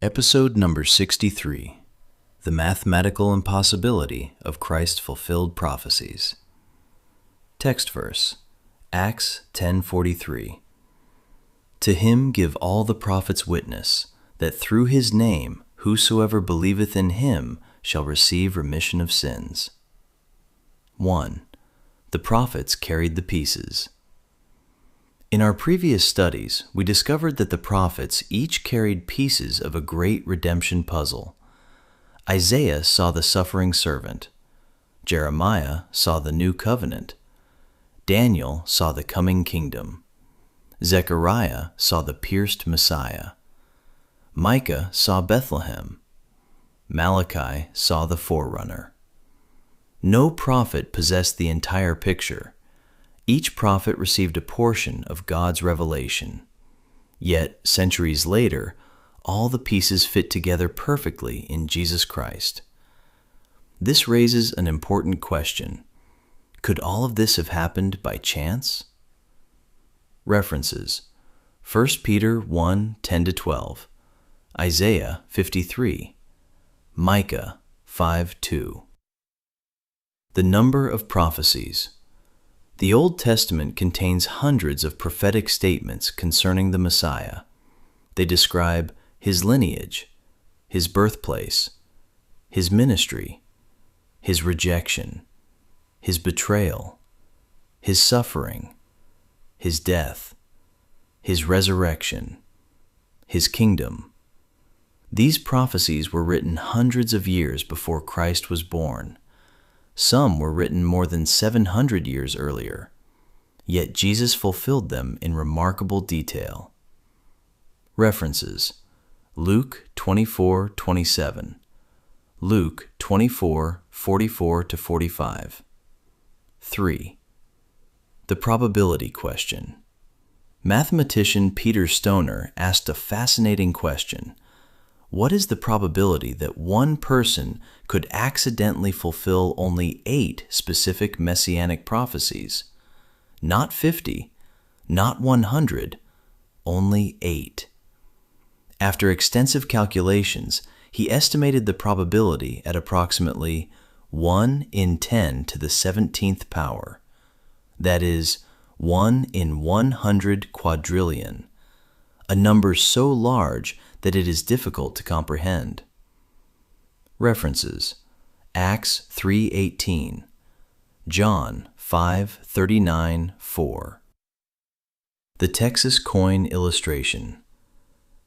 Episode number 63, The Mathematical Impossibility of Christ-Fulfilled Prophecies. Text verse, Acts 10:43. To him give all the prophets witness, that through his name whosoever believeth in him shall receive remission of sins. 1. The prophets carried the pieces. In our previous studies, we discovered that the prophets each carried pieces of a great redemption puzzle. Isaiah saw the suffering servant. Jeremiah saw the new covenant. Daniel saw the coming kingdom. Zechariah saw the pierced Messiah. Micah saw Bethlehem. Malachi saw the forerunner. No prophet possessed the entire picture. Each prophet received a portion of God's revelation. Yet, centuries later, all the pieces fit together perfectly in Jesus Christ. This raises an important question. Could all of this have happened by chance? References: 1 Peter 1:10-12, Isaiah 53, Micah 5:2. The number of prophecies. The Old Testament contains hundreds of prophetic statements concerning the Messiah. They describe his lineage, his birthplace, his ministry, his rejection, his betrayal, his suffering, his death, his resurrection, his kingdom. These prophecies were written hundreds of years before Christ was born. Some were written more than 700 years earlier, yet Jesus fulfilled them in remarkable detail. References: Luke 24:27, Luke 24:44-45. 3. The probability question. Mathematician Peter Stoner asked a fascinating question. What is the probability that one person could accidentally fulfill only 8 specific Messianic prophecies? Not 50, not 100, only 8. After extensive calculations, he estimated the probability at approximately 1 in 10 to the 17th power. That is, 1 in 100 quadrillion, a number so large that it is difficult to comprehend. References: Acts 3:18, John 5:39-4. The Texas coin illustration.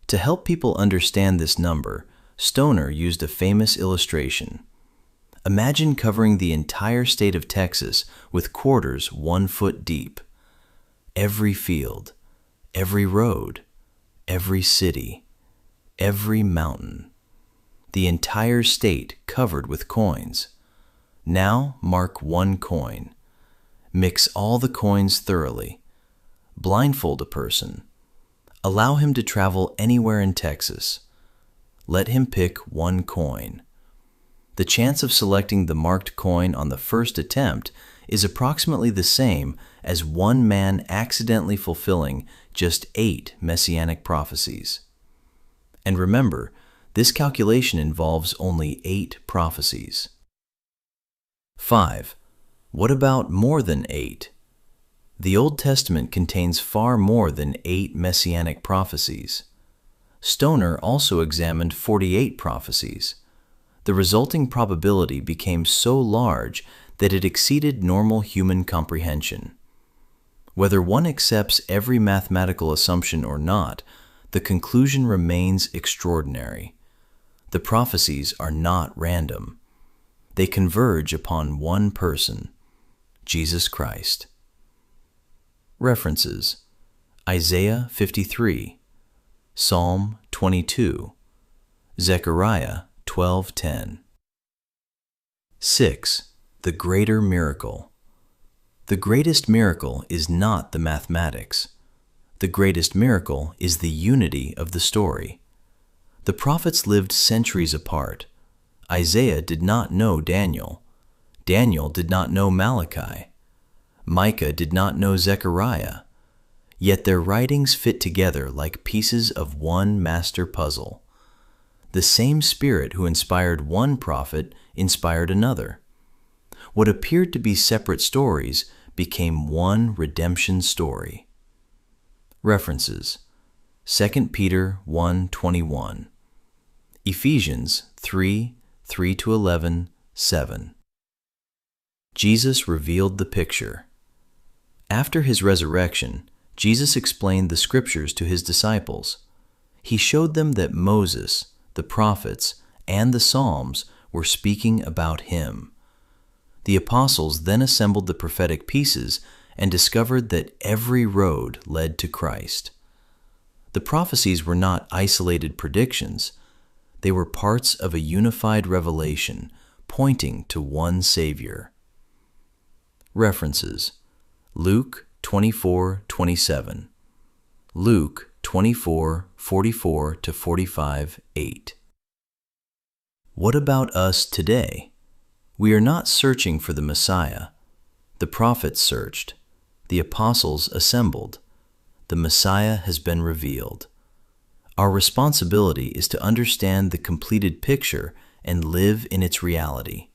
To help people understand this number, Stoner used a famous illustration. Imagine covering the entire state of Texas with quarters 1 foot deep. Every field, every road, every city, every mountain, the entire state covered with coins. Now mark one coin. Mix all the coins thoroughly. Blindfold a person. Allow him to travel anywhere in Texas. Let him pick one coin. The chance of selecting the marked coin on the first attempt is approximately the same as one man accidentally fulfilling just 8 Messianic prophecies. And remember, this calculation involves only 8 prophecies. 5. What about more than 8? The Old Testament contains far more than 8 Messianic prophecies. Stoner also examined 48 prophecies. The resulting probability became so large that it exceeded normal human comprehension. Whether one accepts every mathematical assumption or not, the conclusion remains extraordinary. The prophecies are not random. They converge upon one person, Jesus Christ. References: Isaiah 53, Psalm 22, Zechariah 12:10. 6. The greater miracle. The greatest miracle is not the mathematics. The greatest miracle is the unity of the story. The prophets lived centuries apart. Isaiah did not know Daniel. Daniel did not know Malachi. Micah did not know Zechariah. Yet their writings fit together like pieces of one master puzzle. The same Spirit who inspired one prophet inspired another. What appeared to be separate stories became one redemption story. References: 2 Peter 1:21, Ephesians 3:3-11, 7. Jesus revealed the picture. After his resurrection, Jesus explained the scriptures to his disciples. He showed them that Moses, the prophets, and the Psalms were speaking about him. The apostles then assembled the prophetic pieces and discovered that every road led to Christ. The prophecies were not isolated predictions. They were parts of a unified revelation pointing to one Savior. References: Luke 24:27, Luke 24:44-45, 8. What about us today? We are not searching for the Messiah. The prophets searched. The apostles assembled. The Messiah has been revealed. Our responsibility is to understand the completed picture and live in its reality.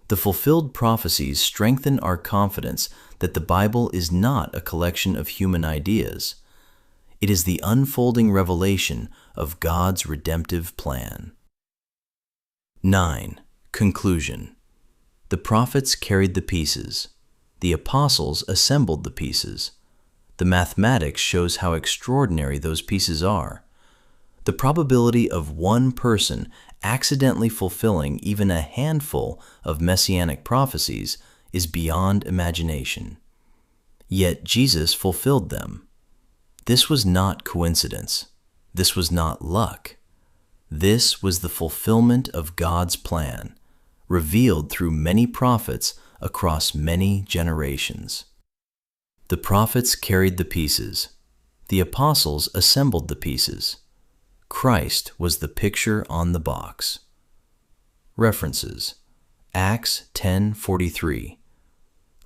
The fulfilled prophecies strengthen our confidence that the Bible is not a collection of human ideas. It is the unfolding revelation of God's redemptive plan. 9. Conclusion. The prophets carried the pieces. The apostles assembled the pieces. The mathematics shows how extraordinary those pieces are. The probability of one person accidentally fulfilling even a handful of Messianic prophecies is beyond imagination. Yet Jesus fulfilled them. This was not coincidence. This was not luck. This was the fulfillment of God's plan, revealed through many prophets across many generations. The prophets carried the pieces. The apostles assembled the pieces. Christ was the picture on the box. References: Acts 10:43,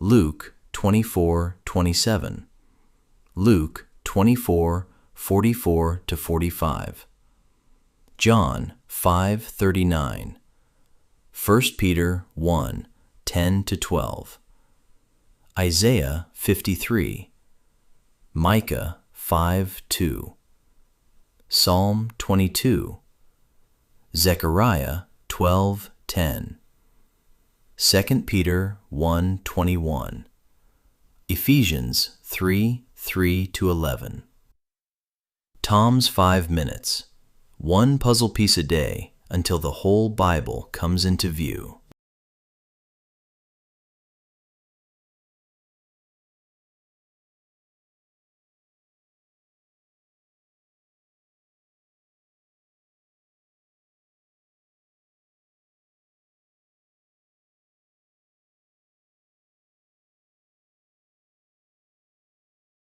Luke 24:27, Luke 24:44-45, John 5:39, 1 Peter 1:10-12, Isaiah 53, Micah 5:2, Psalm 22, Zechariah 12:10, 2 Peter 1:21, Ephesians 3:3-11. Tom's 5 minutes. One puzzle piece a day until the whole Bible comes into view.